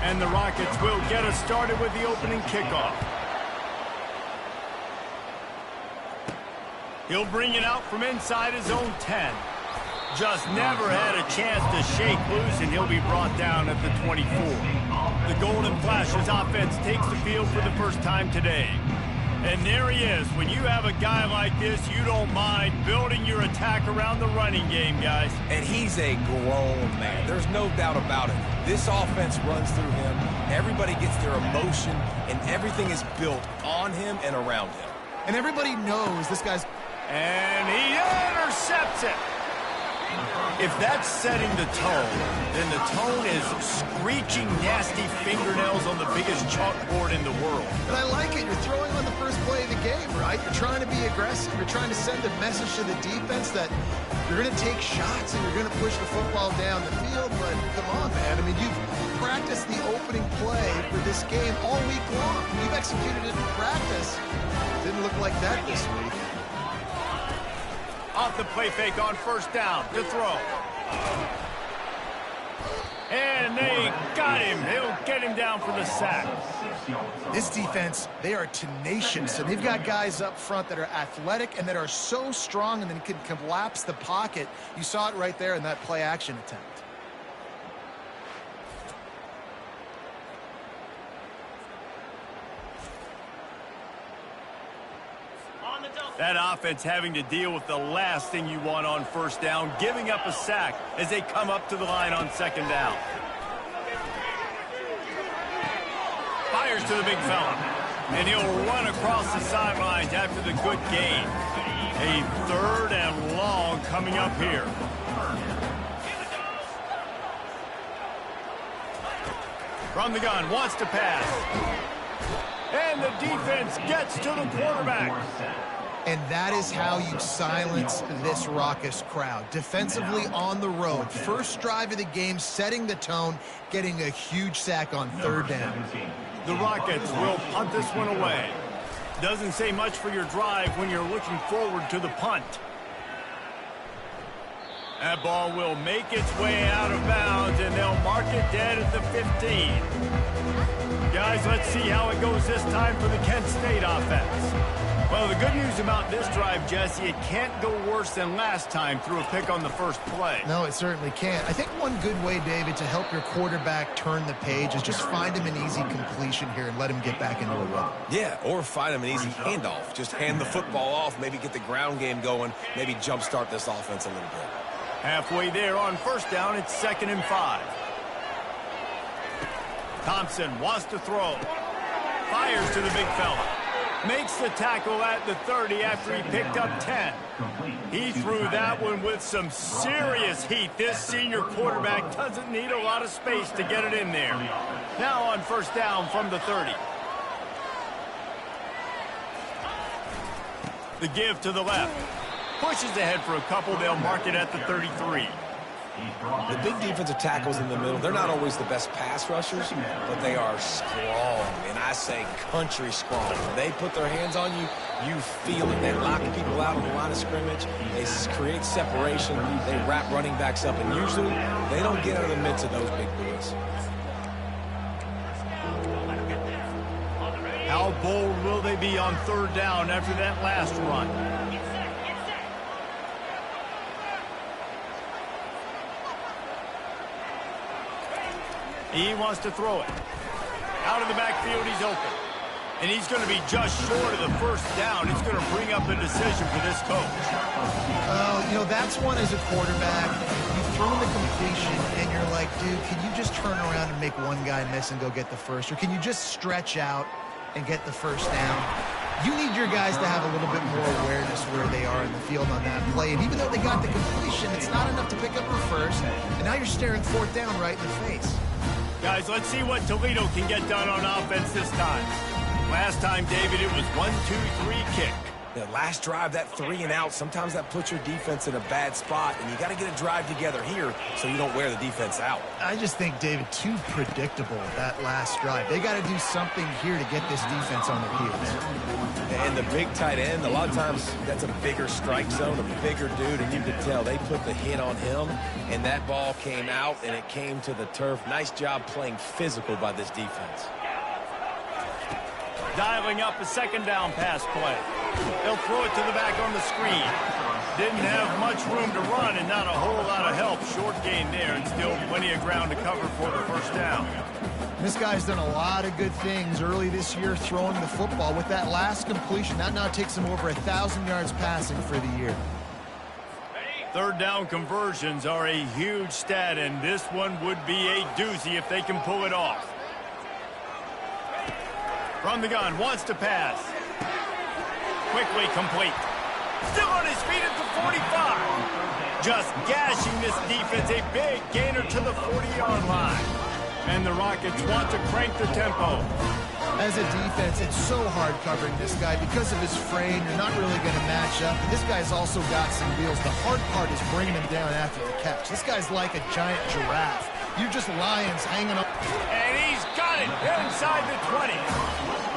And the Rockets will get us started with the opening kickoff. He'll bring it out from inside his own 10. Just never had a chance to shake loose, and he'll be brought down at the 24. The Golden Flashes offense takes the field for the first time today. And there he is. When you have a guy like this, you don't mind building your attack around the running game, guys. And he's a grown man. There's no doubt about it. This offense runs through him. Everybody gets their emotion, and everything is built on him and around him. And everybody knows this guy's... And he intercepts it. If that's setting the tone, then the tone is screeching nasty fingernails on the biggest chalkboard in the world. And I like it. You're throwing on the first play of the game, right? You're trying to be aggressive. You're trying to send a message to the defense that you're going to take shots and you're going to push the football down the field. But come on, man. I mean, you've practiced the opening play for this game all week long. You've executed it in practice. Didn't look like that this week. Off the play fake on first down to throw. And they got him. They'll get him down for the sack. This defense, they are tenacious, and they've got guys up front that are athletic and that are so strong and then can collapse the pocket. You saw it right there in that play action attempt. That offense having to deal with the last thing you want on first down, giving up a sack as they come up to the line on second down. Fires to the big fella, and he'll run across the sidelines after the good gain. A 3rd and long coming up here. From the gun, wants to pass. And the defense gets to the quarterback. And that is how you silence this raucous crowd. Defensively on the road. First drive of the game, setting the tone, getting a huge sack on 3rd down. The Rockets will punt this one away. Doesn't say much for your drive when you're looking forward to the punt. That ball will make its way out of bounds, and they'll mark it dead at the 15. Guys, let's see how it goes this time for the Kent State offense. Well, the good news about this drive, Jesse, it can't go worse than last time through a pick on the first play. No, it certainly can't. I think one good way, David, to help your quarterback turn the page is just find him an easy completion here and let him get back into a run. Yeah, or find him an easy handoff. Just hand the football off, maybe get the ground game going, maybe jumpstart this offense a little bit. Halfway there on first down, it's 2nd and 5. Thompson wants to throw. Fires to the big fella. Makes the tackle at the 30 after he picked up 10. He threw that one with some serious heat. This senior quarterback doesn't need a lot of space to get it in there. Now on first down from the 30. The give to the left. Pushes ahead for a couple. They'll mark it at the 33. The big defensive tackles in the middle, they're not always the best pass rushers, but they are strong, and I say country strong. When they put their hands on you, you feel it. They lock people out on the line of scrimmage. They create separation. They wrap running backs up, and usually they don't get out of the midst of those big boys. How bold will they be on 3rd down after that last run? He wants to throw it. Out of the backfield, he's open. And he's going to be just short of the first down. It's going to bring up a decision for this coach. You know, that's one as a quarterback. You've thrown the completion, and you're like, dude, can you just turn around and make one guy miss and go get the first? Or can you just stretch out and get the first down? You need your guys to have a little bit more awareness where they are in the field on that play. And even though they got the completion, it's not enough to pick up the first. And now you're staring 4th down right in the face. Guys, let's see what Toledo can get done on offense this time. Last time, David, it was 1-2-3 kick. The last drive, that 3 and out, sometimes that puts your defense in a bad spot, and you got to get a drive together here so you don't wear the defense out. I just think, David, too predictable, that last drive. They got to do something here to get this defense on their heels. And the big tight end, a lot of times that's a bigger strike zone, a bigger dude, and you could tell they put the hit on him, and that ball came out, and it came to the turf. Nice job playing physical by this defense. Dialing up a second down pass play. They'll throw it to the back on the screen. Didn't have much room to run and not a whole lot of help. Short gain there and still plenty of ground to cover for the first down. This guy's done a lot of good things early this year throwing the football. With that last completion, that now takes him over 1,000 yards passing for the year. Third down conversions are a huge stat, and this one would be a doozy if they can pull it off. From the gun, wants to pass. Quickly complete. Still on his feet at the 45. Just gashing this defense. A big gainer to the 40-yard line. And the Rockets want to crank the tempo. As a defense, it's so hard covering this guy. Because of his frame, you're not really going to match up. And this guy's also got some wheels. The hard part is bringing him down after the catch. This guy's like a giant giraffe. You're just lions hanging up. And he's got it inside the 20.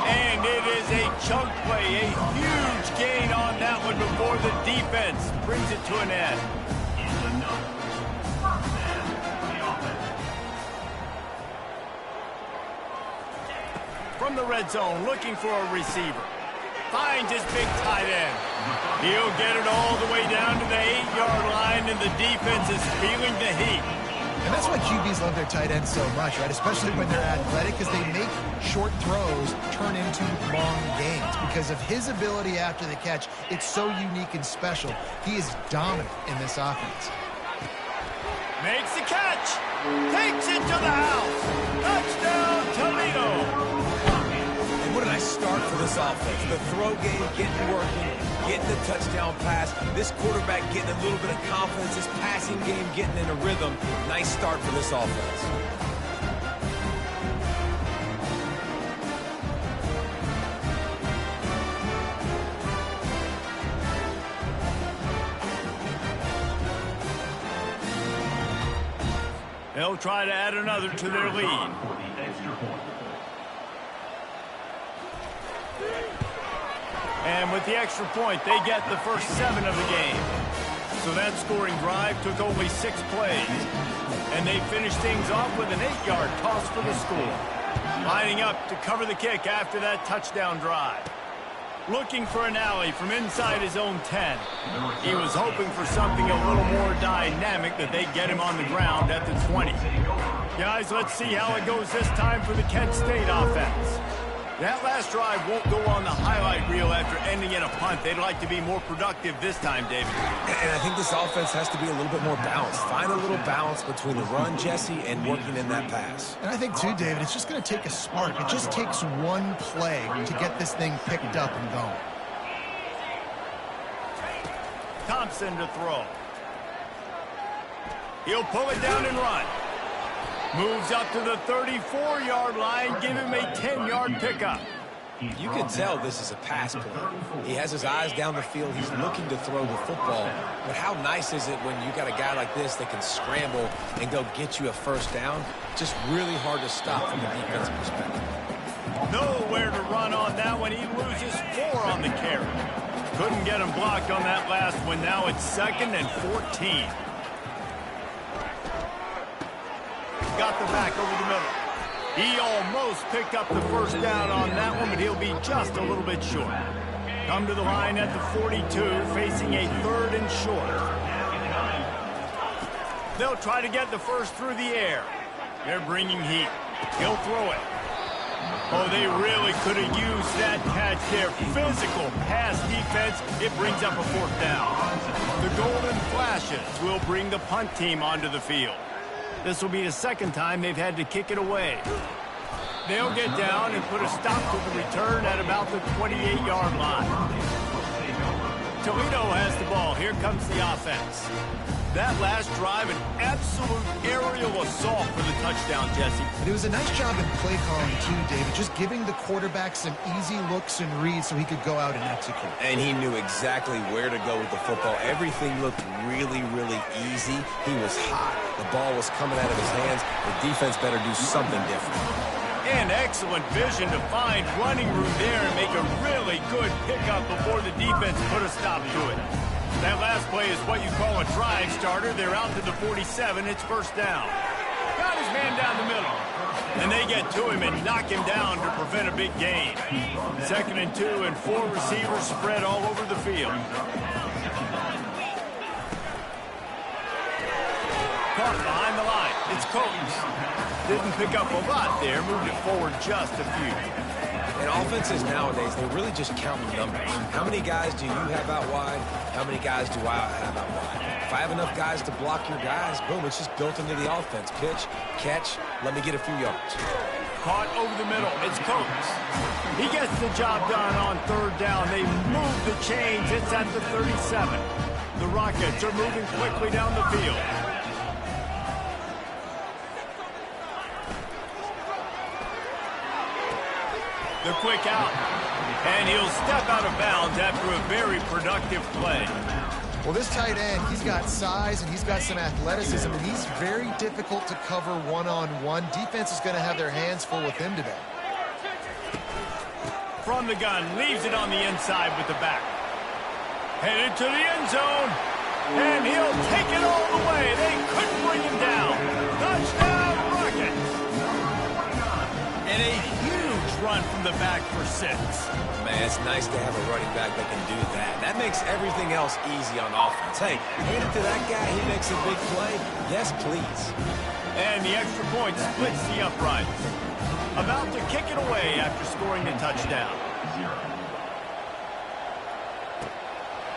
And it is a chunk play, a huge gain on that one before the defense brings it to an end. From the red zone, looking for a receiver. Finds his big tight end. He'll get it all the way down to the 8-yard line, and the defense is feeling the heat. And that's why QBs love their tight ends so much, right? Especially when they're athletic, because they make short throws turn into long gains. Because of his ability after the catch, it's so unique and special. He is dominant in this offense. Makes the catch. Takes it to the house. Touchdown, Toledo. And what a nice start for this offense. The throw game getting working, getting the touchdown pass. This quarterback getting a little bit of confidence. This passing game getting in a rhythm. Nice start for this offense. They'll try to add another to their lead. And with the extra point, they get the first 7 of the game. So that scoring drive took only 6 plays. And they finished things off with an 8-yard toss for the score. Lining up to cover the kick after that touchdown drive. Looking for an alley from inside his own 10. He was hoping for something a little more dynamic that they get him on the ground at the 20. Guys, let's see how it goes this time for the Kent State offense. That last drive won't go on the highlight reel after ending in a punt. They'd like to be more productive this time, David. And I think this offense has to be a little bit more balanced. Find a little balance between the run, Jesse, and working in that pass. And I think, too, David, it's just going to take a spark. It just takes one play to get this thing picked up and going. Thompson to throw. He'll pull it down and run. Moves up to the 34-yard line, give him a 10-yard pickup. You can tell this is a pass play. He has his eyes down the field. He's looking to throw the football. But how nice is it when you got a guy like this that can scramble and go get you a first down? Just really hard to stop from the defensive perspective. Nowhere to run on that one. He loses 4 on the carry. Couldn't get him blocked on that last one. Now it's 2nd and 14. Got the back over the middle. He almost picked up the first down on that one, but he'll be just a little bit short. Come to the line at the 42, facing a 3rd and short. They'll try to get the first through the air. They're bringing heat. He'll throw it. Oh, they really could have used that catch there. Physical pass defense. It brings up a 4th down. The Golden Flashes will bring the punt team onto the field. This will be the 2nd time they've had to kick it away. They'll get down and put a stop to the return at about the 28-yard line. Toledo has the ball. Here comes the offense. That last drive, an absolute aerial assault for the touchdown, Jesse. And it was a nice job in play calling, too, David, just giving the quarterback some easy looks and reads so he could go out and execute. And he knew exactly where to go with the football. Everything looked really, really easy. He was hot. The ball was coming out of his hands. The defense better do something different. And excellent vision to find running room there and make a really good pickup before the defense put a stop to it. That last play is what you call a drive starter. They're out to the 47. It's first down. Got his man down the middle. And they get to him and knock him down to prevent a big gain. 2nd and 2, and 4 receivers spread all over the field. Caught behind the line. It's Kttn. Didn't pick up a lot there. Moved it forward just a few. And offenses nowadays, they really just count numbers. How many guys do you have out wide? How many guys do I have out wide? If I have enough guys to block your guys, boom, it's just built into the offense. Pitch, catch, let me get a few yards. Caught over the middle. It's Kttn. He gets the job done on 3rd down. They move the chains. It's at the 37. The Rockets are moving quickly down the field. The quick out, and he'll step out of bounds after a very productive play. Well, this tight end, he's got size and he's got some athleticism, and he's very difficult to cover one-on-one. Defense is going to have their hands full with him today. From the gun, leaves it on the inside with the back. Headed to the end zone, and he'll take it all the way. They couldn't bring him down. Touchdown, Rockets! And a huge run from the back for 6. Man, it's nice to have a running back that can do that. That makes everything else easy on offense. Hey, hand it to that guy, he makes a big play. Yes, please. And the extra point splits the upright. About to kick it away after scoring a touchdown.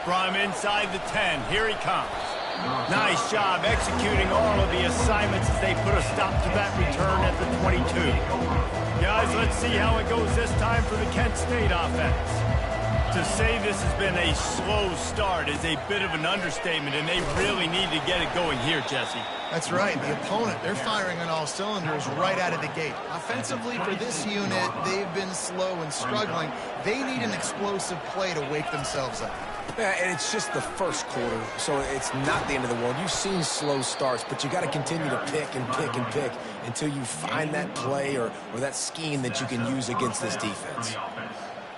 From inside the 10, here he comes. Nice job executing all of the assignments as they put a stop to that return at the 22. Guys, let's see how it goes this time for the Kent State offense. To say this has been a slow start is a bit of an understatement, and they really need to get it going here, Jesse. That's right. The opponent, they're firing on all cylinders right out of the gate. Offensively, for this unit, they've been slow and struggling. They need an explosive play to wake themselves up. Yeah, and it's just the first quarter, so it's not the end of the world. You've seen slow starts, but you got to continue to pick and pick and pick until you find that play or that scheme that you can use against this defense.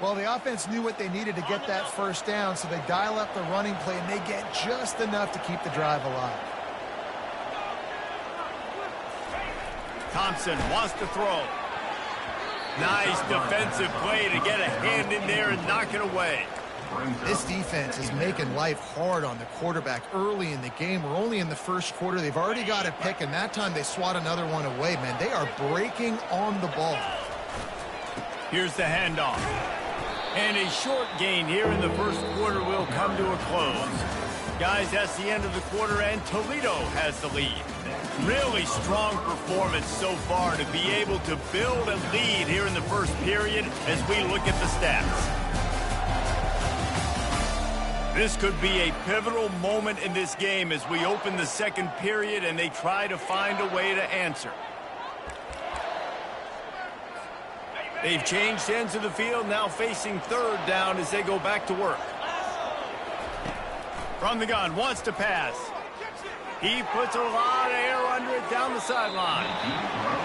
Well, the offense knew what they needed to get that first down, so they dial up the running play, and they get just enough to keep the drive alive. Thompson wants to throw. Nice defensive play to get a hand in there and knock it away. This defense is making life hard on the quarterback early in the game. We're only in the first quarter. They've already got a pick, and that time they swat another one away, man. They are breaking on the ball. Here's the handoff. And a short gain here in the first quarter will come to a close. Guys, that's the end of the quarter, and Toledo has the lead. Really strong performance so far to be able to build a lead here in the first period as we look at the stats. This could be a pivotal moment in this game as we open the second period and they try to find a way to answer. They've changed ends of the field, now facing 3rd down as they go back to work. From the gun, wants to pass. He puts a lot of air under it down the sideline.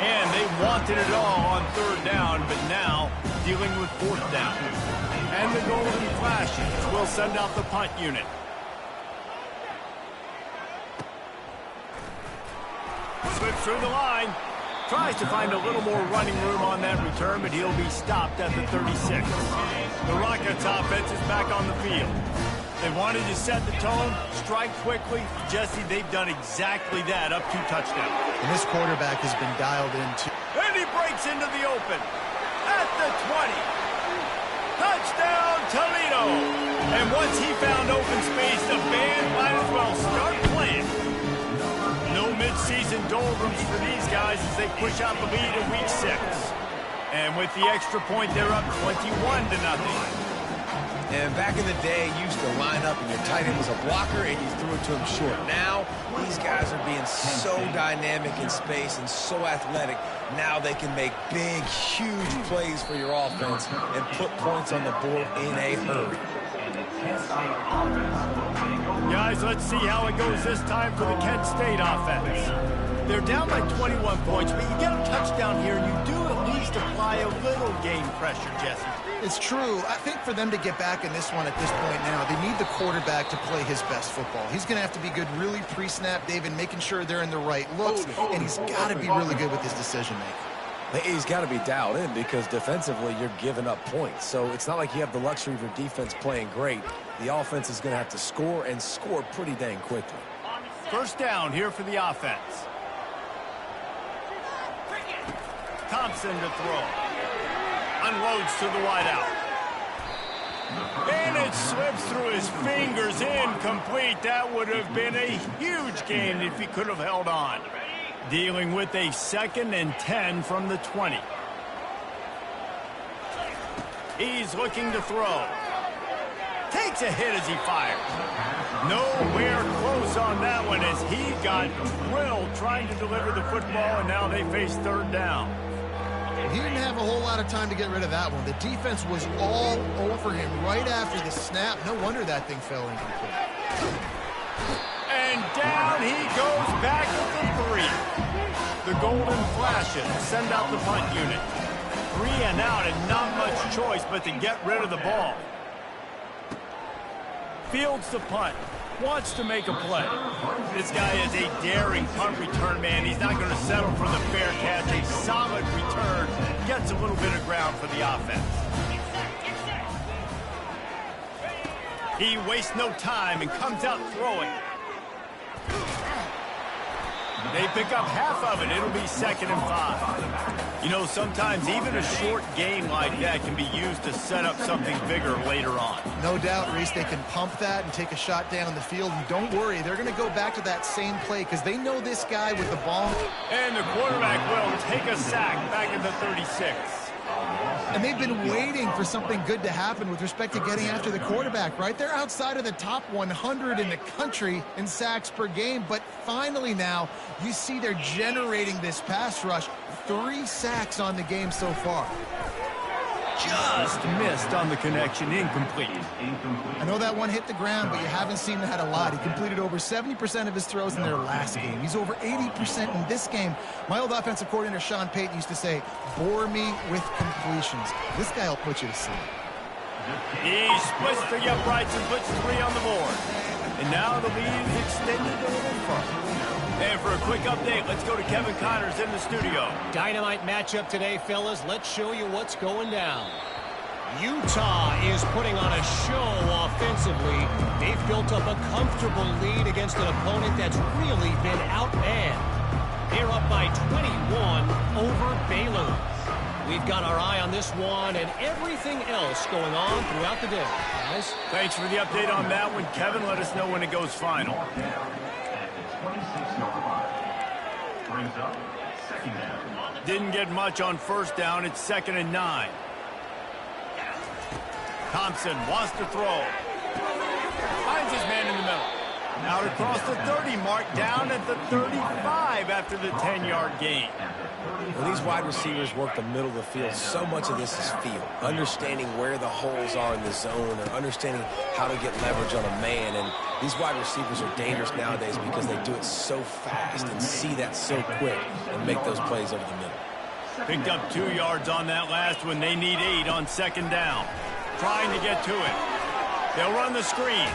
And they wanted it all on 3rd down, but now dealing with 4th down. And the golden flashes will send out the punt unit. Slips through the line. Tries to find a little more running room on that return, but he'll be stopped at the 36. The Rockets offense is back on the field. They wanted to set the tone, strike quickly. Jesse, they've done exactly that up to touchdown. And this quarterback has been dialed in too. And he breaks into the open at the 20. Touchdown, Toledo! And once he found open space, the band might as well start playing. No midseason doldrums for these guys as they push out the lead in week 6. And with the extra point, they're up 21-0. And back in the day, you used to line up and your tight end was a blocker and you threw it to him short. Now, these guys are being so dynamic in space and so athletic. Now they can make big, huge plays for your offense and put points on the board in a hurry. Guys, let's see how it goes this time for the Kent State offense. They're down by 21 points, but you get a touchdown here, and you do at least apply a little game pressure, Jesse. It's true. I think for them to get back in this one at this point now, they need the quarterback to play his best football. He's going to have to be good really pre-snap, David, making sure they're in the right looks, and he's got to be really good with his decision-making. He's got to be dialed in because defensively you're giving up points. So it's not like you have the luxury of your defense playing great. The offense is going to have to score and score pretty dang quickly. First down here for the offense. Thompson to throw. Unloads to the wideout. And it slips through his fingers. Incomplete. That would have been a huge gain if he could have held on. Dealing with a 2nd and 10 from the 20. He's looking to throw. Takes a hit as he fires. Nowhere close on that one as he got drilled trying to deliver the football, and now they face 3rd down. He didn't have a whole lot of time to get rid of that one. The defense was all over him right after the snap. No wonder that thing fell incomplete. And down he goes back at the 3. The Golden Flashes send out the punt unit. 3 and out and not much choice but to get rid of the ball. Fields the punt. Wants to make a play. This guy is a daring punt return man. He's not going to settle for the fair catch. A solid return. Gets a little bit of ground for the offense. He wastes no time and comes out throwing. They pick up half of it. It'll be 2nd and 5. You know, sometimes even a short game like that can be used to set up something bigger later on. No doubt, Reese, they can pump that and take a shot down the field. And don't worry, they're going to go back to that same play because they know this guy with the ball. And the quarterback will take a sack back at the 36. And they've been waiting for something good to happen with respect to getting after the quarterback, right? They're outside of the top 100 in the country in sacks per game, but finally now you see they're generating this pass rush. 3 sacks on the game so far. Just missed on the connection, incomplete. I know that one hit the ground, but you haven't seen that a lot. He completed over 70% of his throws in their last game. He's over 80% in this game. My old offensive coordinator, Sean Payton, used to say, bore me with completions. This guy will put you to sleep. He splits the uprights and puts 3 on the board. And now the lead is extended a little further. And for a quick update, let's go to Kevin Connors in the studio. Dynamite matchup today, fellas. Let's show you what's going down. Utah is putting on a show offensively. They've built up a comfortable lead against an opponent that's really been outmanned. They're up by 21 over Baylor. We've got our eye on this one and everything else going on throughout the day. Guys? Thanks for the update on that one, Kevin. Let us know when it goes final. Didn't get much on first down. It's 2nd and 9. Thompson wants to throw. Finds his man in the middle. Out across the 30 mark, down at the 35 after the 10-yard gain. When these wide receivers work the middle of the field, so much of this is feel. Understanding where the holes are in the zone or understanding how to get leverage on a man. And these wide receivers are dangerous nowadays because they do it so fast and see that so quick and make those plays over the middle. Picked up 2 yards on that last one. They need 8 on 2nd down. Trying to get to it. They'll run the screen.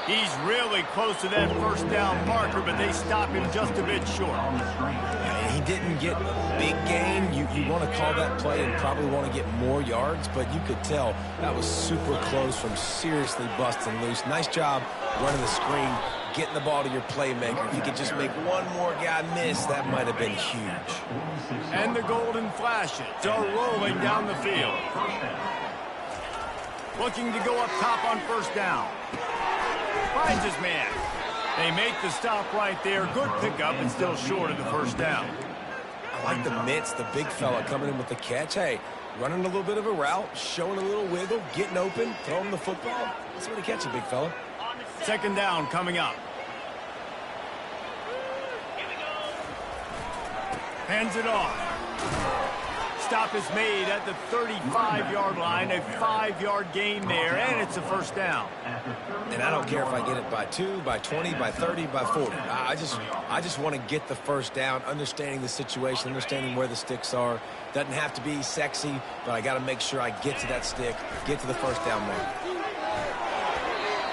He's really close to that first down marker, but they stop him just a bit short. And he didn't get a big gain. You want to call that play and probably want to get more yards, but you could tell that was super close from seriously busting loose. Nice job running the screen, getting the ball to your playmaker. If you could just make one more guy miss, that might have been huge. And the Golden Flashes are rolling down the field. Looking to go up top on first down. Finds his man. They make the stop right there. Good pickup and still short of the first down. I like the mitts, the big fella coming in with the catch. Hey, running a little bit of a route, showing a little wiggle, getting open, throwing the football. That's where to catch it, big fella. Second down coming up. Hands it off. Stop is made at the 35-yard line, a 5-yard gain there, and it's a first down. And I don't care if I get it by 2, by 20, by 30, by 40. I just want to get the first down, understanding the situation, understanding where the sticks are. Doesn't have to be sexy, but I got to make sure I get to that stick, get to the first down mark.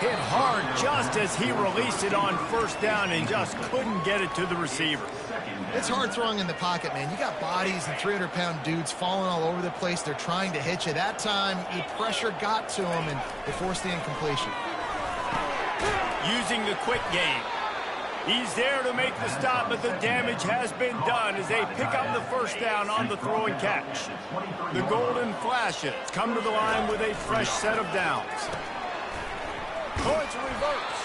Hit hard just as he released it on first down and just couldn't get it to the receiver. It's hard throwing in the pocket, man. You got bodies and 300-pound dudes falling all over the place. They're trying to hit you. That time, the pressure got to him, and they forced the incompletion. Using the quick game. He's there to make the stop, but the damage has been done as they pick up the first down on the throw and catch. The Golden Flashes come to the line with a fresh set of downs. Oh, it's a reverse.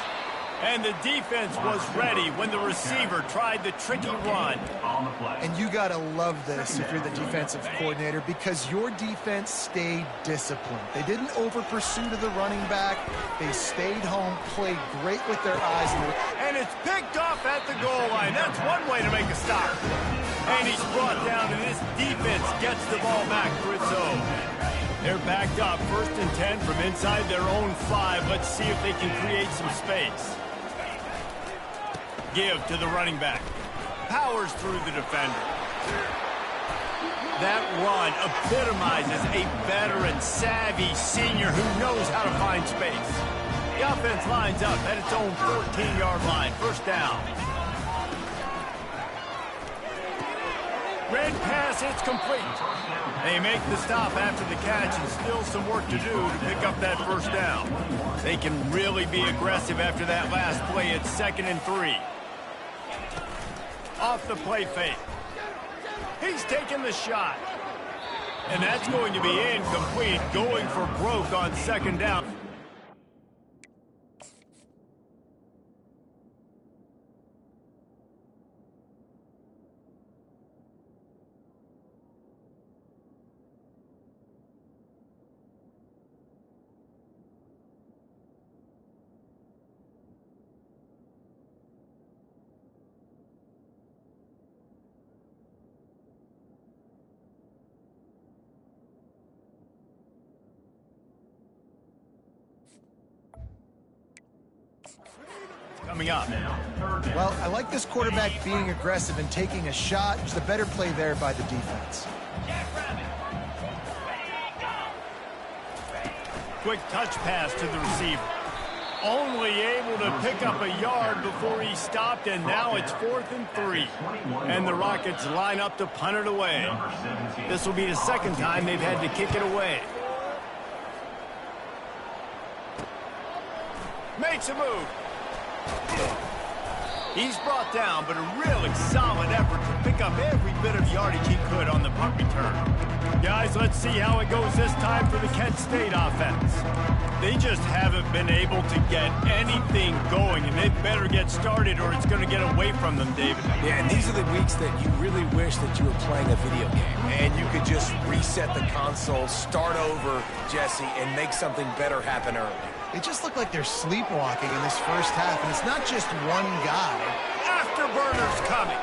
And the defense was ready when the receiver tried the tricky run. And you got to love this if you're the defensive coordinator, because your defense stayed disciplined. They didn't over-pursue to the running back. They stayed home, played great with their eyes. And it's picked off at the goal line. That's one way to make a stop. And he's brought down, and this defense gets the ball back for its own. They're backed up, 1st and 10 from inside their own 5. Let's see if they can create some space. Give to the running back. Powers through the defender. That run epitomizes a veteran, savvy senior who knows how to find space. The offense lines up at its own 14-yard line. First down. Red pass, it's complete. They make the stop after the catch, and still some work to do to pick up that first down. They can really be aggressive after that last play. It's 2nd and 3. Off the play fake. He's taking the shot. And that's going to be incomplete, going for broke on 2nd down. Coming up. Well, I like this quarterback being aggressive and taking a shot. Just a better play there by the defense. Quick touch pass to the receiver. Only able to pick up a yard before he stopped, and now it's 4th and 3. And the Rockets line up to punt it away. This will be the 2nd time they've had to kick it away. Makes a move. He's brought down, but a really solid effort to pick up every bit of yardage he could on the punt return. Guys, let's see how it goes this time for the Kent State offense. They just haven't been able to get anything going, and they better get started or it's going to get away from them, David. Yeah, and these are the weeks that you really wish that you were playing a video game and you could just reset the console, start over, Jesse, and make something better happen early. It just looked like they're sleepwalking in this first half, and it's not just one guy. Afterburners coming.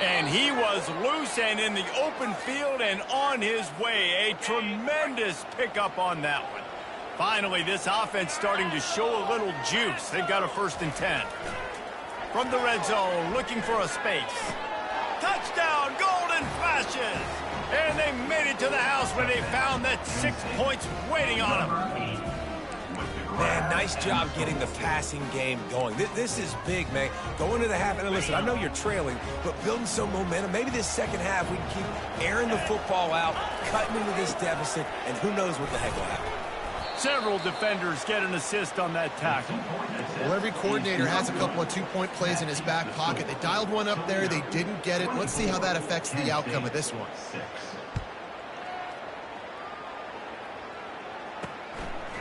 And he was loose and in the open field and on his way. A tremendous pickup on that one. Finally, this offense starting to show a little juice. They've got a 1st and 10. From the red zone, looking for a space. Touchdown, Golden Flashes! And they made it to the house when they found that 6 points waiting on them. Man, nice job getting the passing game going. This is big, man. Go into the half, and listen, I know you're trailing, but building some momentum. Maybe this second half we can keep airing the football out, cutting into this deficit, and who knows what the heck will happen. Several defenders get an assist on that tackle. Well, every coordinator has a couple of 2-point plays in his back pocket. They dialed one up there. They didn't get it. Let's see how that affects the outcome of this one.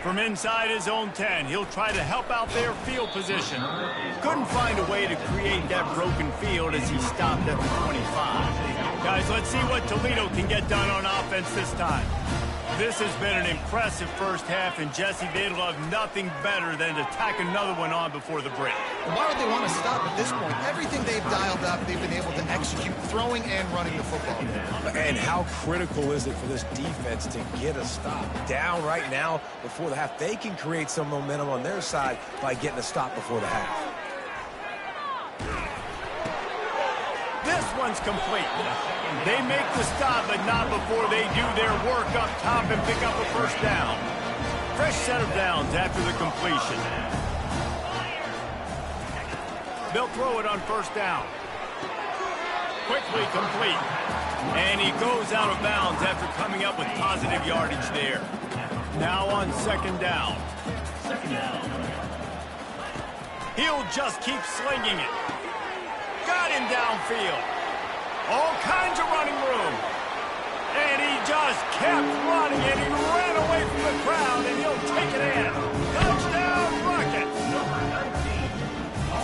From inside his own 10, he'll try to help out their field position. Couldn't find a way to create that broken field as he stopped at the 25. Guys, let's see what Toledo can get done on offense this time. This has been an impressive first half, and Jesse, they'd love nothing better than to tack another one on before the break. Why would they want to stop at this point? Everything they've dialed up, they've been able to execute, throwing and running the football. And how critical is it for this defense to get a stop? Down right now before the half. They can create some momentum on their side by getting a stop before the half. This one's complete. They make the stop, but not before they do their work up top and pick up a first down. Fresh set of downs after the completion. They'll throw it on first down. Quickly complete. And he goes out of bounds after coming up with positive yardage there. Now on second down. He'll just keep slinging it. Got him downfield. All kinds of running room. And he just kept running, and he ran away from the crowd, and he'll take it in. Touchdown, Rockets.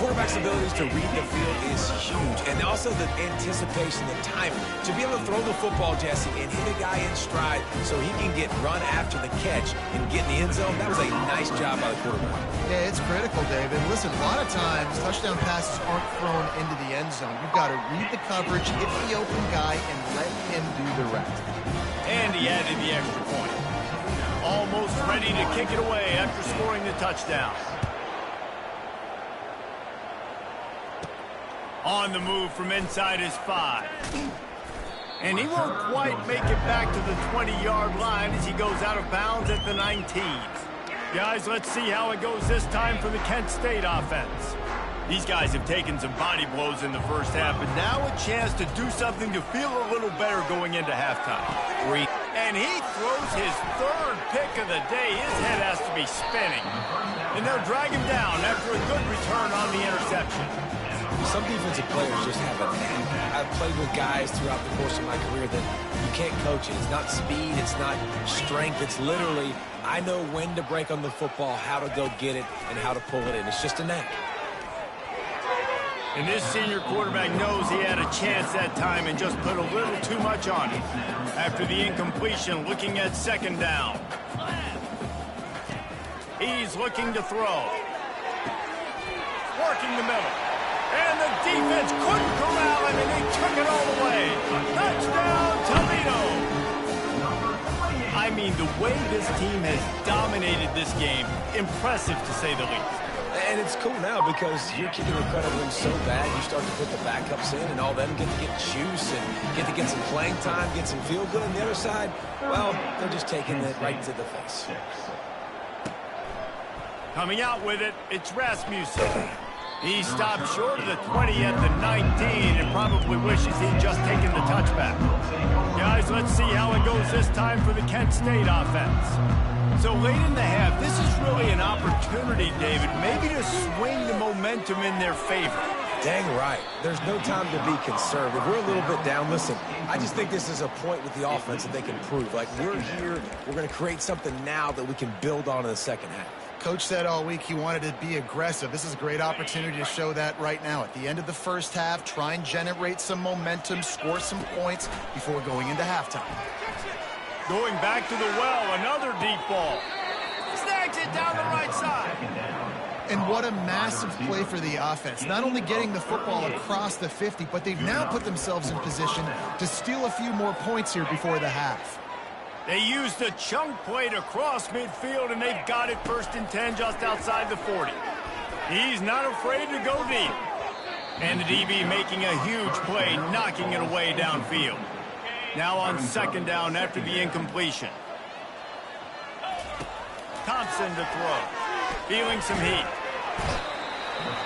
Quarterback's abilities to read the field is huge, and also the anticipation, the timing. To be able to throw the football, Jesse, and hit a guy in stride so he can get run after the catch and get in the end zone, that was a nice job by the quarterback. Yeah, it's critical, David. Listen, a lot of times, touchdown passes aren't thrown into the end zone. You've got to read the coverage, hit the open guy, and let him do the rest. And he added the extra point. Almost ready to kick it away after scoring the touchdown. On the move from inside his 5. And he won't quite make it back to the 20-yard line as he goes out of bounds at the 19. Guys, let's see how it goes this time for the Kent State offense. These guys have taken some body blows in the first half, but now a chance to do something to feel a little better going into halftime. And he throws his third pick of the day. His head has to be spinning. And they'll drag him down after a good return on the interception. Some defensive players just have a knack. I've played with guys throughout the course of my career that you can't coach it. It's not speed, it's not strength. It's literally, I know when to break on the football, how to go get it, and how to pull it in. It's just a knack. And this senior quarterback knows he had a chance that time and just put a little too much on it. After the incompletion, looking at second down. He's looking to throw. Working the middle. And the defense couldn't corral him, and he took it all the way. Touchdown, Toledo! I mean, the way this team has dominated this game, impressive to say the least. And it's cool now because you're kicking the credit win so bad, you start to put the backups in, and all of them get to get juice and get to get some playing time, get some feel good. On the other side, well, they're just taking it right to the face. Coming out with it, it's Rasmussen. He stopped short of the 20 at the 19 and probably wishes he'd just taken the touchback. Guys, let's see how it goes this time for the Kent State offense. So late in the half, this is really an opportunity, David, maybe to swing the momentum in their favor. Dang right. There's no time to be conservative. We're a little bit down. Listen, I just think this is a point with the offense that they can prove. Like, we're here, we're going to create something now that we can build on in the second half. Coach said all week he wanted to be aggressive. This is a great opportunity to show that right now. At the end of the first half, try and generate some momentum, score some points before going into halftime. Going back to the well, another deep ball. Snags it down the right side. And what a massive play for the offense. Not only getting the football across the 50, but they've now put themselves in position to steal a few more points here before the half. They used a chunk play to cross midfield, and they've got it 1st and 10 just outside the 40. He's not afraid to go deep. And the DB making a huge play, knocking it away downfield. Now on second down after the incompletion. Thompson to throw. Feeling some heat.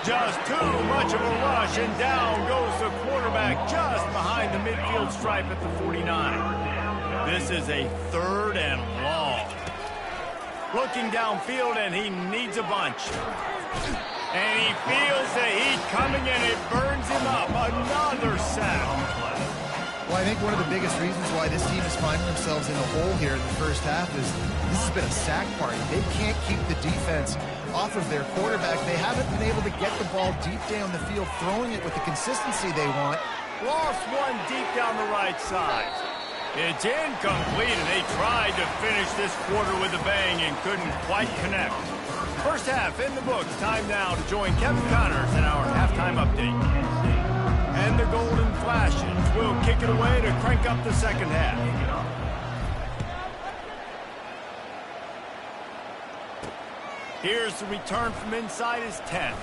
Just too much of a rush, and down goes the quarterback just behind the midfield stripe at the 49. This is a 3rd and long. Looking downfield, and he needs a bunch. And he feels the heat coming, and it burns him up. Another sack. Well, I think one of the biggest reasons why this team is finding themselves in a hole here in the first half is this has been a sack party. They can't keep the defense off of their quarterback. They haven't been able to get the ball deep down the field, throwing it with the consistency they want. Lost one deep down the right side. It's incomplete, and they tried to finish this quarter with a bang and couldn't quite connect. First half in the books. Time now to join Kevin Connors in our halftime update. And the Golden Flashes will kick it away to crank up the second half. Here's the return from inside his 10.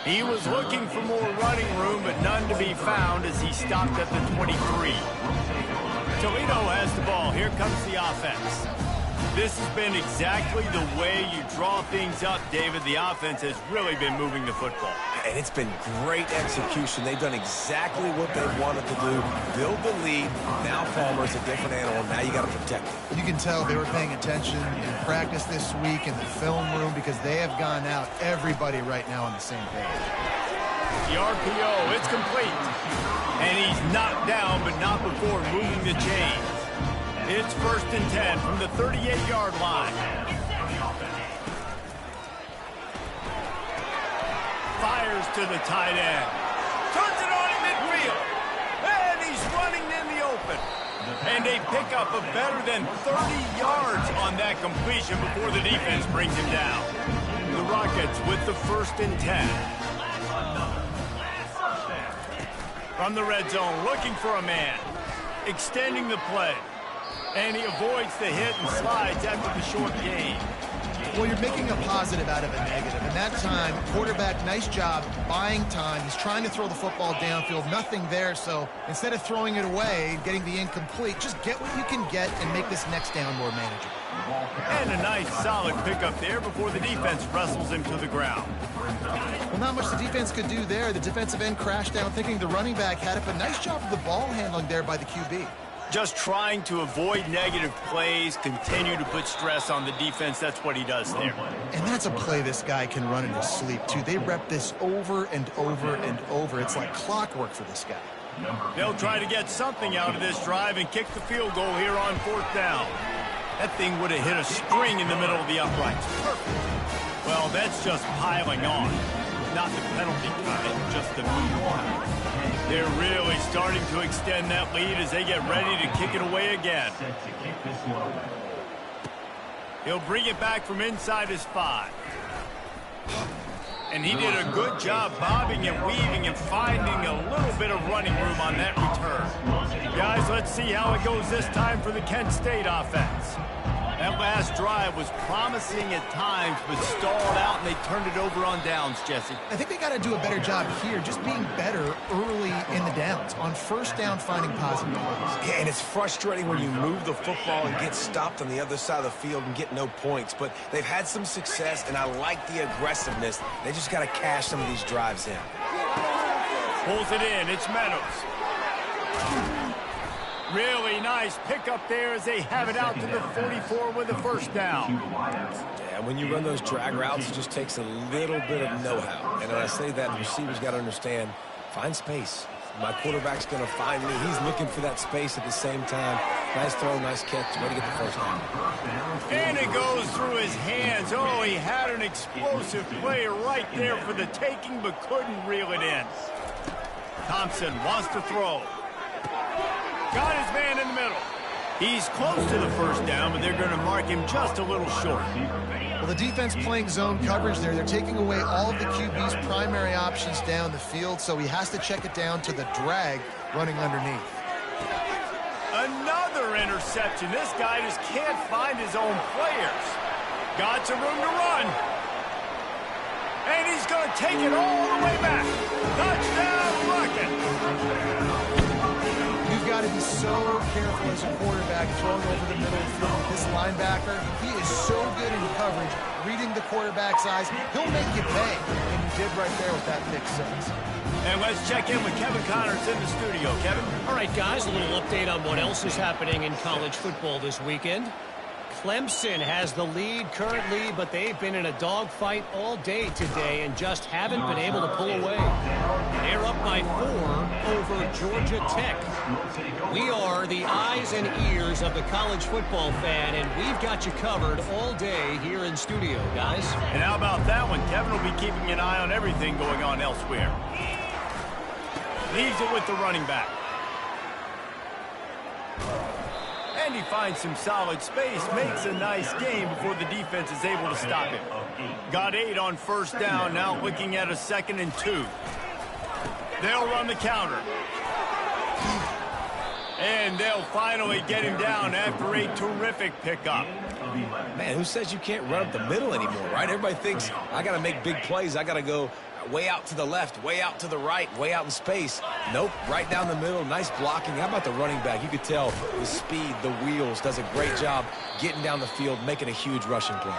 He was looking for more running room, but none to be found as he stopped at the 23. Toledo has the ball. Here comes the offense. This has been exactly the way you draw things up, David. The offense has really been moving the football. And it's been great execution. They've done exactly what they wanted to do. Build the lead. Now Palmer's a different animal. Now you got to protect him. You can tell they were paying attention in practice this week in the film room because they have gone out, everybody right now on the same page. The RPO, it's complete. And he's knocked down, but not before moving the chains. It's 1st and 10 from the 38-yard line. Fires to the tight end. Turns it on in midfield. And he's running in the open. And they pick up a better than 30 yards on that completion before the defense brings him down. The Rockets with the 1st and 10. From the red zone, looking for a man. Extending the play. And he avoids the hit and slides after the short gain. Well, you're making a positive out of a negative. And that time, quarterback, nice job buying time. He's trying to throw the football downfield. Nothing there. So instead of throwing it away, getting the incomplete, just get what you can get and make this next down more manageable. And a nice solid pickup there before the defense wrestles him to the ground. Well, not much the defense could do there. The defensive end crashed down thinking the running back had it, but nice job of the ball handling there by the QB. Just trying to avoid negative plays, continue to put stress on the defense. That's what he does there. And that's a play this guy can run in his sleep, too. They rep this over and over and over. It's like clockwork for this guy. They'll try to get something out of this drive and kick the field goal here on 4th down. That thing would have hit a string in the middle of the uprights. Perfect. Well, that's just piling on. Not the penalty kind, just the move on. They're really starting to extend that lead as they get ready to kick it away again. He'll bring it back from inside his 5. And he did a good job bobbing and weaving and finding a little bit of running room on that return. Guys, let's see how it goes this time for the Kent State offense. That last drive was promising at times, but stalled out, and they turned it over on downs, Jesse. I think they got to do a better job here, just being better early in the downs. On 1st down, finding positive plays. Yeah, and it's frustrating when you move the football and get stopped on the other side of the field and get no points. But they've had some success, and I like the aggressiveness. They just got to cash some of these drives in. Pulls it in. It's Meadows. Really nice pickup there as they have it out to the 44 with the 1st down. Yeah, when you run those drag routes, it just takes a little bit of know-how. And when I say that, the receivers got to understand, find space. My quarterback's going to find me. He's looking for that space at the same time. Nice throw, nice catch. Way to get the 1st down. And it goes through his hands. Oh, he had an explosive play right there for the taking, but couldn't reel it in. Thompson wants to throw. Got his man in the middle. He's close to the 1st down, but they're going to mark him just a little short. Well, the defense playing zone coverage there. They're taking away all of the QB's primary options down the field, so he has to check it down to the drag running underneath. Another interception. This guy just can't find his own players. Got some room to run. And he's going to take it all the way back. Touchdown, Rocket. Got to be so careful as a quarterback throwing over the middle of the field. This linebacker, he is so good in coverage, reading the quarterback's eyes. He'll make you pay, and he did right there with that pick 6. And let's check in with Kevin Connors in the studio. Kevin? All right, guys, a little update on what else is happening in college football this weekend. Clemson has the lead currently, but they've been in a dogfight all day today and just haven't been able to pull away. They're up by 4 over Georgia Tech. We are the eyes and ears of the college football fan, and we've got you covered all day here in studio, guys. And how about that one? Kevin will be keeping an eye on everything going on elsewhere. Leaves it with the running back. And he finds some solid space, makes a nice gain before the defense is able to stop him. Got 8 on first down, now looking at a 2nd and 2. They'll run the counter. And they'll finally get him down after a terrific pickup. Man, who says you can't run up the middle anymore, right? Everybody thinks, I got to make big plays. I got to go way out to the left, way out to the right, way out in space. Nope, right down the middle. Nice blocking. How about the running back? You could tell the speed, the wheels, does a great job getting down the field, making a huge rushing play.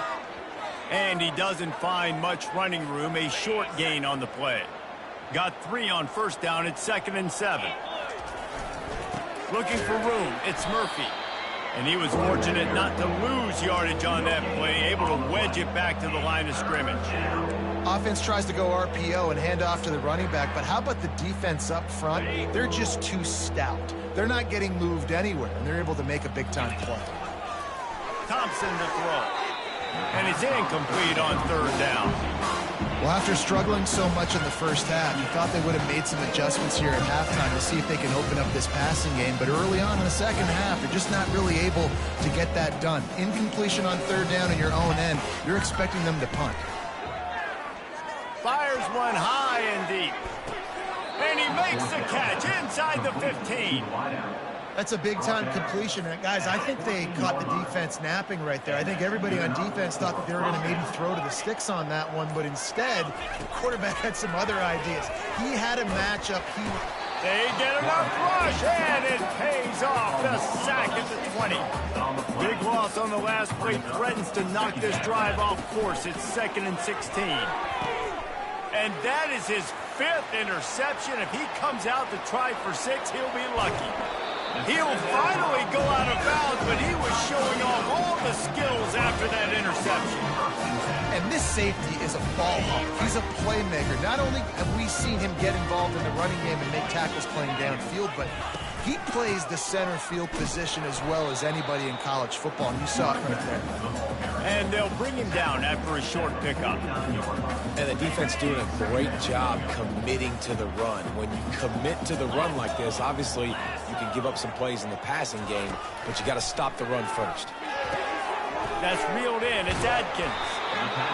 And he doesn't find much running room, a short gain on the play. Got 3 on first down, it's 2nd and 7. Looking for room, it's Murphy. And he was fortunate not to lose yardage on that play, able to wedge it back to the line of scrimmage. Offense tries to go RPO and hand off to the running back, but how about the defense up front? They're just too stout. They're not getting moved anywhere, and they're able to make a big-time play. Thompson to throw. And it's incomplete on 3rd down. Well, after struggling so much in the first half, you thought they would have made some adjustments here at halftime to see if they can open up this passing game. But early on in the second half, they're just not really able to get that done. Incompletion on 3rd down in your own end, you're expecting them to punt. Fires one high and deep. And he makes the catch inside the 15. That's a big-time completion. And guys, I think they caught the defense napping right there. I think everybody on defense thought that they were going to maybe throw to the sticks on that one, but instead, the quarterback had some other ideas. He had a matchup. They get enough rush, and it pays off. The sack at the 20. Big loss on the last play, threatens to knock this drive off course. It's 2nd and 16. And that is his 5th interception. If he comes out to try for 6, he'll be lucky. He'll finally go out of bounds, but he was showing off all the skills after that interception. And this safety is a ball hawk. He's a playmaker. Not only have we seen him get involved in the running game and make tackles playing downfield, but he plays the center field position as well as anybody in college football, and you saw it right there. And they'll bring him down after a short pickup. And the defense doing a great job committing to the run. When you commit to the run like this, obviously you can give up some plays in the passing game, but you got to stop the run first. That's reeled in. It's Adkins.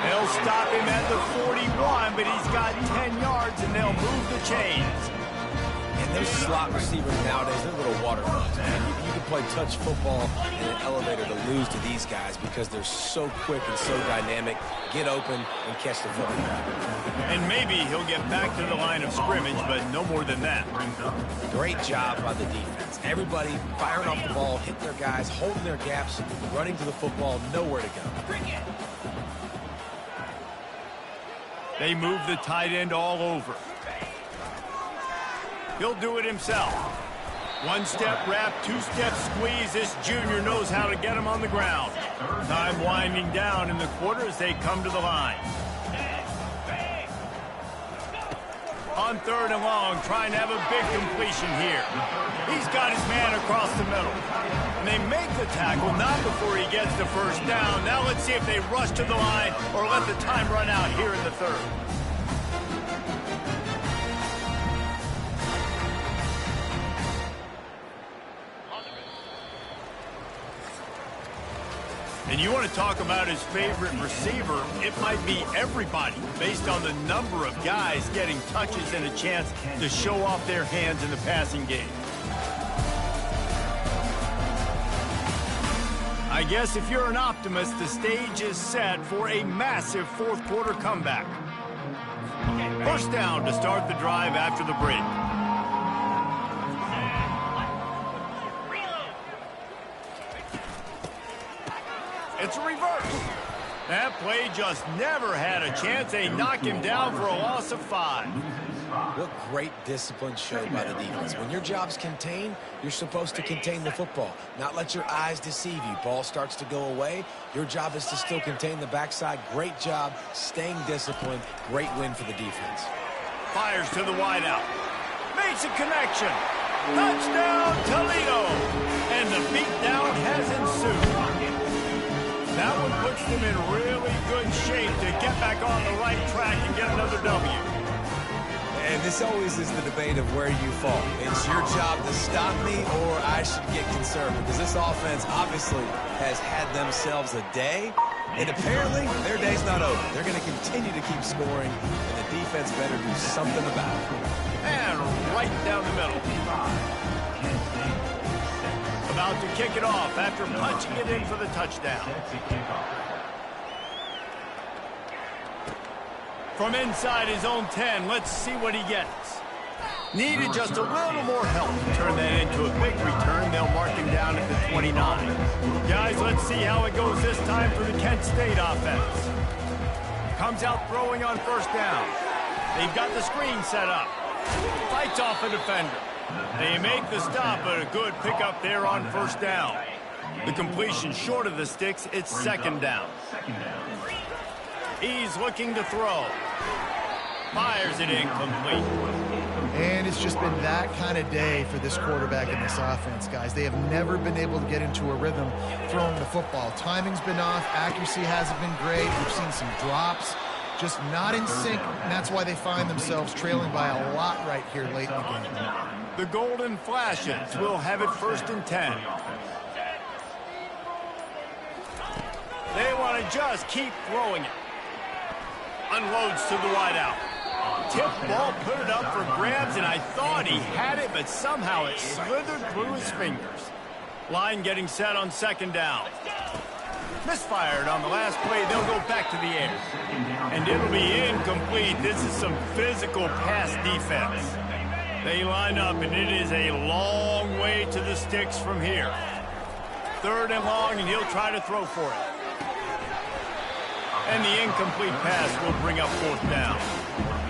They'll stop him at the 41, but he's got 10 yards, and they'll move the chains. And those slot receivers nowadays, they're little waterfalls, man. You can play touch football in an elevator to lose to these guys because they're so quick and so dynamic. Get open and catch the football. And maybe he'll get back to the line of scrimmage, but no more than that. Great job by the defense. Everybody firing off the ball, hitting their guys, holding their gaps, running to the football, nowhere to go. They move the tight end all over. He'll do it himself. One-step wrap, two-step squeeze. This junior knows how to get him on the ground. Time winding down in the quarter as they come to the line. On 3rd and long, trying to have a big completion here. He's got his man across the middle. And they make the tackle, not before he gets the first down. Now let's see if they rush to the line or let the time run out here in the 3rd. And you want to talk about his favorite receiver, it might be everybody based on the number of guys getting touches and a chance to show off their hands in the passing game. I guess if you're an optimist, the stage is set for a massive 4th quarter comeback. First down to start the drive after the break. It's a reverse. That play just never had a chance. They knock him down for a loss of 5. What great discipline showed by the defense. When your job's contained, you're supposed to contain the football, not let your eyes deceive you. Ball starts to go away. Your job is to still contain the backside. Great job staying disciplined. Great win for the defense. Fires to the wideout. Makes a connection. Touchdown, Toledo. And the beatdown has ensued. That one puts them in really good shape to get back on the right track and get another W. And this always is the debate of where you fall. It's your job to stop me or I should get concerned, because this offense obviously has had themselves a day, and apparently their day's not over. They're going to continue to keep scoring, and the defense better do something about it. And right down the middle. About to kick it off after punching it in for the touchdown. From inside his own 10, let's see what he gets. Needed just a little more help to turn that into a big return. They'll mark him down at the 29. Guys, let's see how it goes this time for the Kent State offense. Comes out throwing on first down. They've got the screen set up. Fights off a defender. They make the stop, but a good pickup there on first down. The completion short of the sticks, it's second down. He's looking to throw. Fires it incomplete. And it's just been that kind of day for this quarterback in this offense, guys. They have never been able to get into a rhythm throwing the football. Timing's been off. Accuracy hasn't been great. We've seen some drops. Just not in sync, and that's why they find themselves trailing by a lot right here late in the game. The Golden Flashes will have it first and 10. They want to just keep throwing it. Unloads to the wideout. Tip ball, put it up for grabs, and I thought he had it, but somehow it slithered through his fingers. Line getting set on second down. Misfired on the last play. They'll go back to the air. And it'll be incomplete. This is some physical pass defense. They line up, and it is a long way to the sticks from here. Third and long, and he'll try to throw for it. And the incomplete pass will bring up fourth down.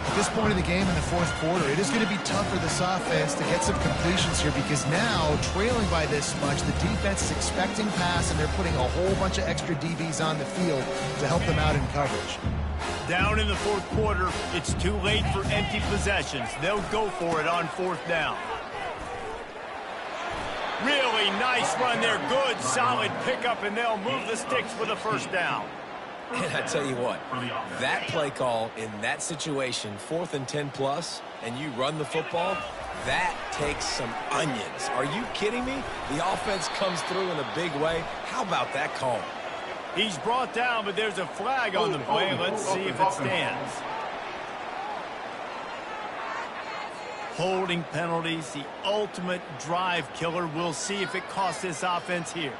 At this point of the game in the fourth quarter, it is going to be tough for this offense to get some completions here, because now, trailing by this much, the defense is expecting pass, and they're putting a whole bunch of extra DBs on the field to help them out in coverage. Down in the fourth quarter, it's too late for empty possessions. They'll go for it on fourth down. Really nice run there. Good, solid pickup, and they'll move the sticks for the first down. And I tell you what, that play call in that situation, 4th and 10 plus, and you run the football, that takes some onions. Are you kidding me? The offense comes through in a big way. How about that call? He's brought down, but there's a flag on the play. Let's see if it stands. Holding penalties, the ultimate drive killer. We'll see if it costs this offense here.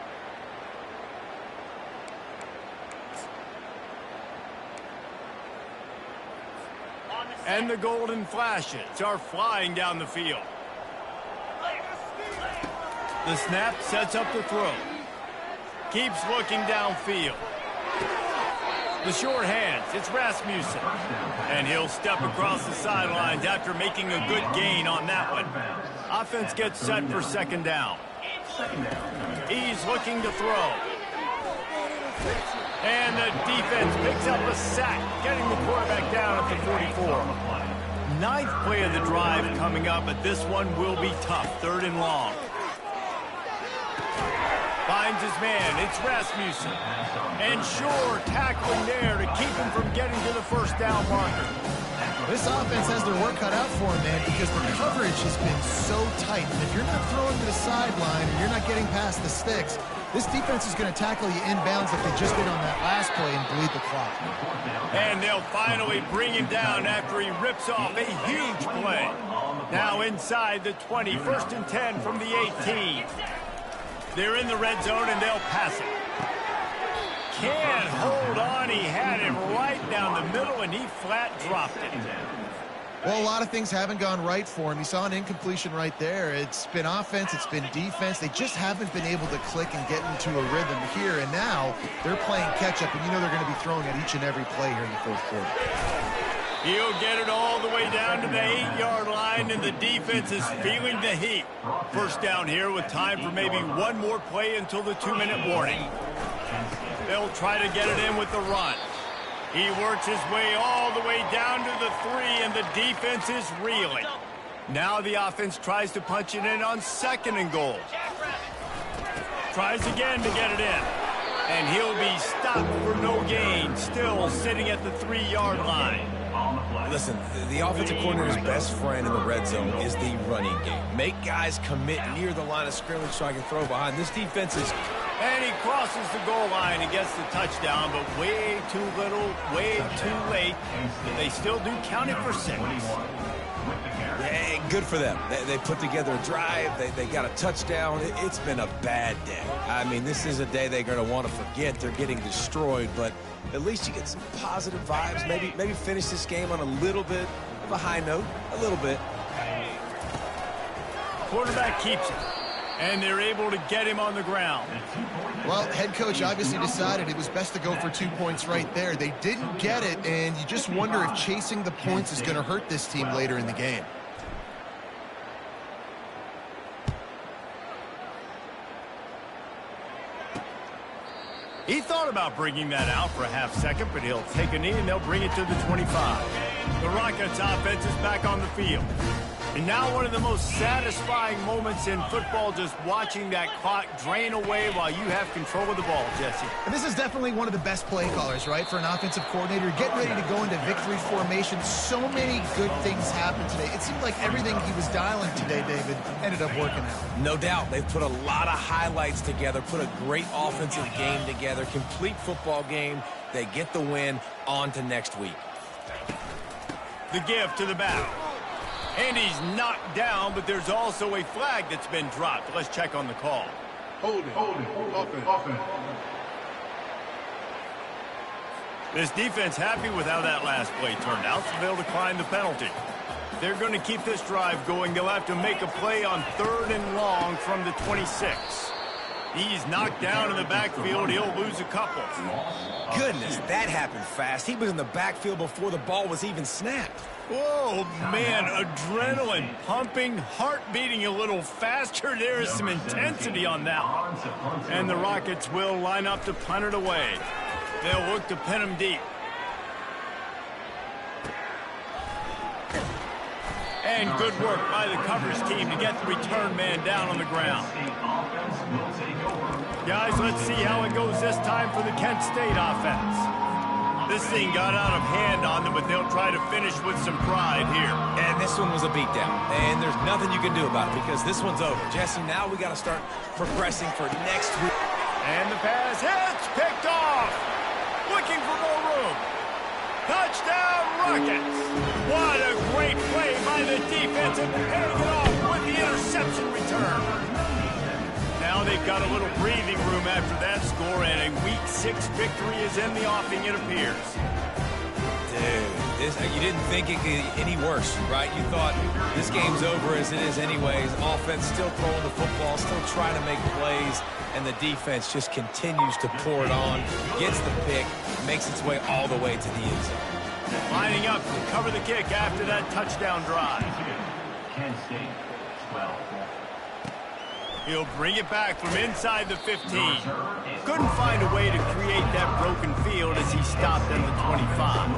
And the Golden Flashes are flying down the field. The snap sets up the throw. Keeps looking downfield. The short hands, it's Rasmussen. And he'll step across the sidelines after making a good gain on that one. Offense gets set for second down. He's looking to throw. And the defense picks up a sack, getting the quarterback down at the 44. Ninth play of the drive coming up, but this one will be tough. Third and long. Finds his man. It's Rasmussen. And sure, tackling there to keep him from getting to the first down marker. This offense has their work cut out for them, man, because the coverage has been so tight. And if you're not throwing to the sideline and you're not getting past the sticks, this defense is going to tackle you inbounds like they just did on that last play and bleed the clock. And they'll finally bring him down after he rips off a huge play. Now inside the 20, first and 10 from the 18. They're in the red zone, and they'll pass it. Can't hold on. He had it right down the middle, and he flat dropped it. Well, a lot of things haven't gone right for him. He saw an incompletion right there. It's been offense, it's been defense. They just haven't been able to click and get into a rhythm here, and now they're playing catch-up, and you know they're going to be throwing at each and every play here in the fourth quarter. He'll get it all the way down to the 8-yard line, and the defense is feeling the heat. First down here with time for maybe one more play until the 2-minute warning. They'll try to get it in with the run. He works his way all the way down to the 3, and the defense is reeling. Now the offense tries to punch it in on 2nd and goal. Tries again to get it in. And he'll be stopped for no gain, still sitting at the 3-yard line. Listen, the offensive coordinator's best friend in the red zone is the running game. Make guys commit near the line of scrimmage so I can throw behind. This defense is... And he crosses the goal line and gets the touchdown, but way too little, way too late. They still do count it for 6. Yeah, good for them. They put together a drive. They got a touchdown. It's been a bad day. I mean, this is a day they're going to want to forget. They're getting destroyed, but at least you get some positive vibes. Maybe finish this game on a little bit of a high note. A little bit. Quarterback keeps it, and they're able to get him on the ground. Well, head coach obviously decided it was best to go for 2 points right there. They didn't get it, and you just wonder if chasing the points is going to hurt this team later in the game. He thought about bringing that out for a half second, but he'll take a knee and they'll bring it to the 25. The Rockets offense is back on the field. And now one of the most satisfying moments in football, just watching that clock drain away while you have control of the ball, Jesse. And this is definitely one of the best play callers, right, for an offensive coordinator. Getting ready to go into victory formation. So many good things happened today. It seemed like everything he was dialing today, David, ended up working out. No doubt. They've put a lot of highlights together, put a great offensive game together, complete football game. They get the win. On to next week. The give to the back. And he's knocked down, but there's also a flag that's been dropped. Let's check on the call. Hold it. Offense. This defense happy with how that last play turned out, so they'll decline the penalty. They're going to keep this drive going. They'll have to make a play on 3rd and long from the 26. He's knocked down in the backfield. He'll lose a couple. Goodness, that happened fast. He was in the backfield before the ball was even snapped. Whoa, man, adrenaline pumping, heart beating a little faster. There is some intensity on that one. And the Rockets will line up to punt it away. They'll look to pin him deep. And good work by the coverage team to get the return man down on the ground. Guys, let's see how it goes this time for the Kent State offense. This thing got out of hand on them, but they'll try to finish with some pride here. And this one was a beatdown. And there's nothing you can do about it because this one's over. Jesse, now we got to start progressing for next week. And the pass hits, picked off. Looking for more room. Touchdown, Rockets. What a great play by the defense and paying it off with the interception return. Now they've got a little breathing room after that score, and a Week 6 victory is in the offing, it appears. Dude, you didn't think it could get any worse, right? You thought this game's over as it is anyways. Offense still throwing the football, still trying to make plays, and the defense just continues to pour it on, gets the pick, makes its way all the way to the end zone. Lining up to cover the kick after that touchdown drive. He'll bring it back from inside the 15. Couldn't find a way to create that broken field as he stopped at the 25.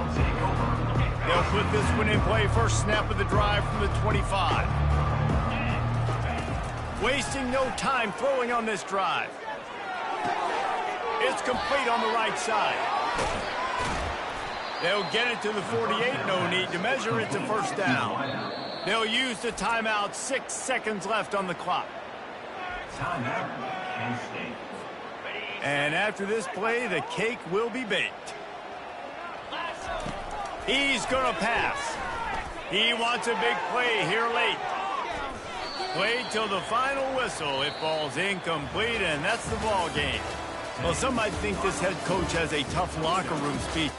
They'll put this one in play first snap of the drive from the 25. Wasting no time throwing on this drive. It's complete on the right side. They'll get it to the 48, no need to measure. It's a first down. They'll use the timeout, 6 seconds left on the clock. And after this play, the cake will be baked. He's going to pass. He wants a big play here late. Played till the final whistle. It falls incomplete, and that's the ball game. Well, some might think this head coach has a tough locker room speech.